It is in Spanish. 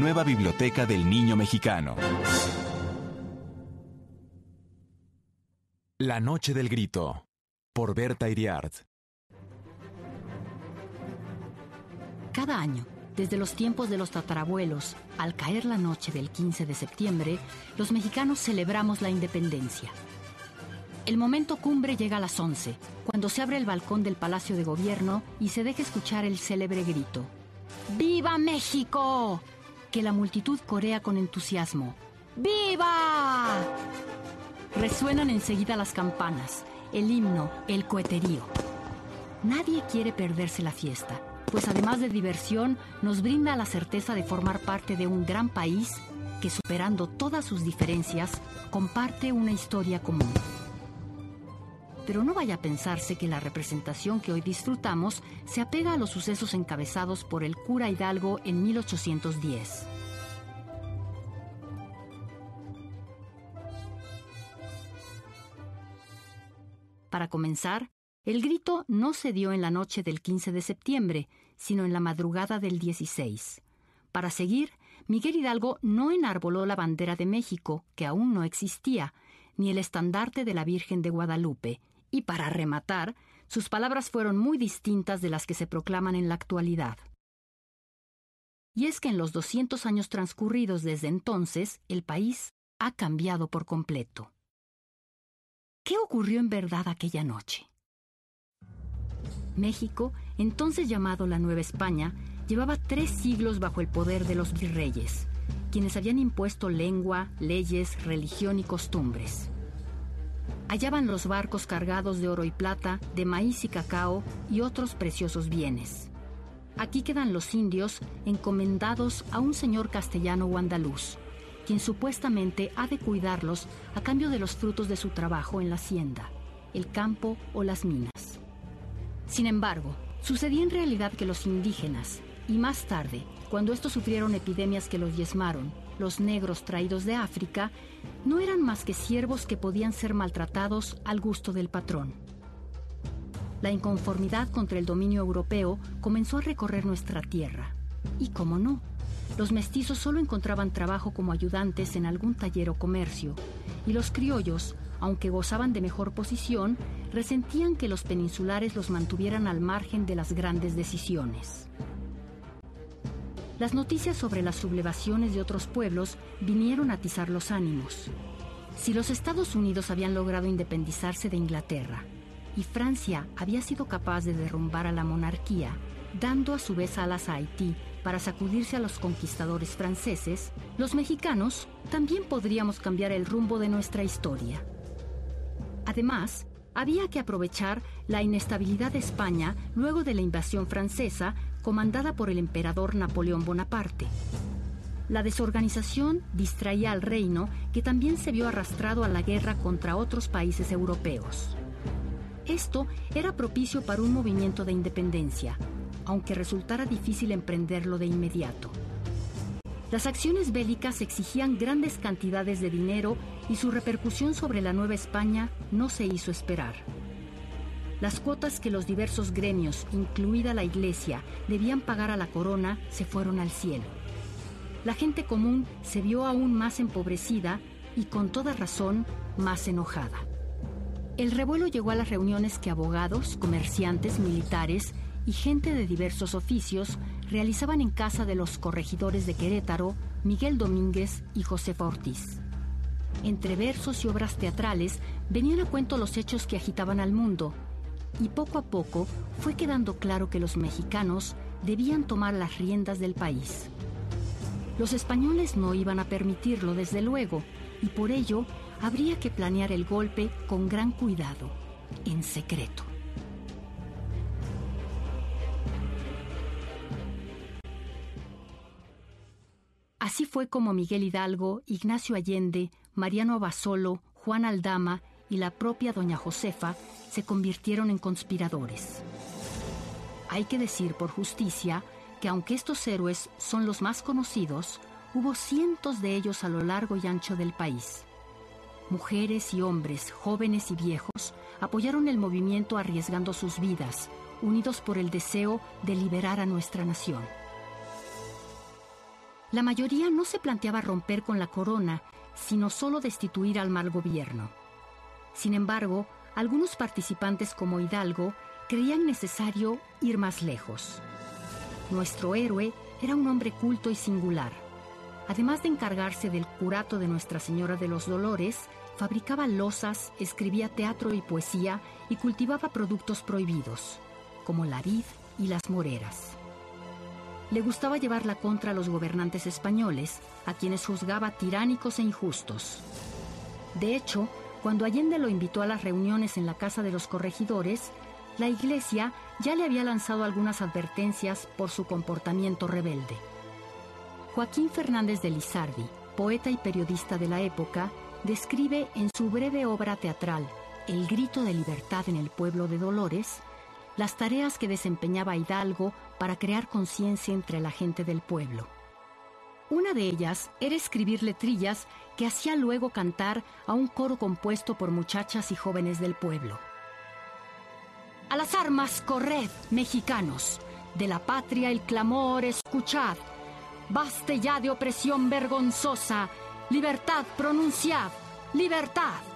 nueva Biblioteca del Niño Mexicano. La Noche del Grito, por Berta Iriart. Cada año, desde los tiempos de los tatarabuelos, al caer la noche del 15 de septiembre, los mexicanos celebramos la independencia. El momento cumbre llega a las 11, cuando se abre el balcón del Palacio de Gobierno y se deja escuchar el célebre grito: ¡Viva México!, que la multitud corea con entusiasmo. ¡Viva! Resuenan enseguida las campanas, el himno, el coheterío. Nadie quiere perderse la fiesta, pues además de diversión, nos brinda la certeza de formar parte de un gran país que, superando todas sus diferencias, comparte una historia común. Pero no vaya a pensarse que la representación que hoy disfrutamos se apega a los sucesos encabezados por el cura Hidalgo en 1810. Para comenzar, el grito no se dio en la noche del 15 de septiembre, sino en la madrugada del 16. Para seguir, Miguel Hidalgo no enarboló la bandera de México, que aún no existía, ni el estandarte de la Virgen de Guadalupe, y para rematar, sus palabras fueron muy distintas de las que se proclaman en la actualidad. Y es que en los 200 años transcurridos desde entonces, el país ha cambiado por completo. ¿Qué ocurrió en verdad aquella noche? México, entonces llamado la Nueva España, llevaba 3 siglos bajo el poder de los virreyes, quienes habían impuesto lengua, leyes, religión y costumbres. Hallaban los barcos cargados de oro y plata, de maíz y cacao y otros preciosos bienes. Aquí quedan los indios encomendados a un señor castellano o andaluz, quien supuestamente ha de cuidarlos a cambio de los frutos de su trabajo en la hacienda, el campo o las minas. Sin embargo, sucedía en realidad que los indígenas, y más tarde, cuando estos sufrieron epidemias que los diezmaron, los negros traídos de África, no eran más que siervos que podían ser maltratados al gusto del patrón. La inconformidad contra el dominio europeo comenzó a recorrer nuestra tierra. Y cómo no, los mestizos solo encontraban trabajo como ayudantes en algún taller o comercio, y los criollos, aunque gozaban de mejor posición, resentían que los peninsulares los mantuvieran al margen de las grandes decisiones. Las noticias sobre las sublevaciones de otros pueblos vinieron a atizar los ánimos. Si los Estados Unidos habían logrado independizarse de Inglaterra y Francia había sido capaz de derrumbar a la monarquía, dando a su vez alas a Haití para sacudirse a los conquistadores franceses, los mexicanos también podríamos cambiar el rumbo de nuestra historia. Además, había que aprovechar la inestabilidad de España luego de la invasión francesa comandada por el emperador Napoleón Bonaparte. La desorganización distraía al reino, que también se vio arrastrado a la guerra contra otros países europeos. Esto era propicio para un movimiento de independencia, aunque resultara difícil emprenderlo de inmediato. Las acciones bélicas exigían grandes cantidades de dinero y su repercusión sobre la Nueva España no se hizo esperar. Las cuotas que los diversos gremios, incluida la Iglesia, debían pagar a la corona se fueron al cielo. La gente común se vio aún más empobrecida y, con toda razón, más enojada. El revuelo llegó a las reuniones que abogados, comerciantes, militares y gente de diversos oficios realizaban en casa de los corregidores de Querétaro, Miguel Domínguez y Josefa Ortiz. Entre versos y obras teatrales venían a cuento los hechos que agitaban al mundo, y poco a poco fue quedando claro que los mexicanos debían tomar las riendas del país. Los españoles no iban a permitirlo, desde luego, y por ello habría que planear el golpe con gran cuidado, en secreto. Así fue como Miguel Hidalgo, Ignacio Allende, Mariano Abasolo, Juan Aldama y la propia doña Josefa se convirtieron en conspiradores. Hay que decir por justicia que, aunque estos héroes son los más conocidos, hubo cientos de ellos a lo largo y ancho del país. Mujeres y hombres, jóvenes y viejos, apoyaron el movimiento arriesgando sus vidas, unidos por el deseo de liberar a nuestra nación. La mayoría no se planteaba romper con la corona, sino solo destituir al mal gobierno. Sin embargo, algunos participantes como Hidalgo creían necesario ir más lejos. Nuestro héroe era un hombre culto y singular. Además de encargarse del curato de Nuestra Señora de los Dolores, fabricaba lozas, escribía teatro y poesía y cultivaba productos prohibidos, como la vid y las moreras. Le gustaba llevar la contra a los gobernantes españoles, a quienes juzgaba tiránicos e injustos. De hecho, cuando Allende lo invitó a las reuniones en la casa de los corregidores, la Iglesia ya le había lanzado algunas advertencias por su comportamiento rebelde. Joaquín Fernández de Lizardi, poeta y periodista de la época, describe en su breve obra teatral El grito de libertad en el pueblo de Dolores las tareas que desempeñaba Hidalgo para crear conciencia entre la gente del pueblo. Una de ellas era escribir letrillas que hacía luego cantar a un coro compuesto por muchachas y jóvenes del pueblo. A las armas corred, mexicanos, de la patria el clamor escuchad, baste ya de opresión vergonzosa, libertad pronunciad, libertad.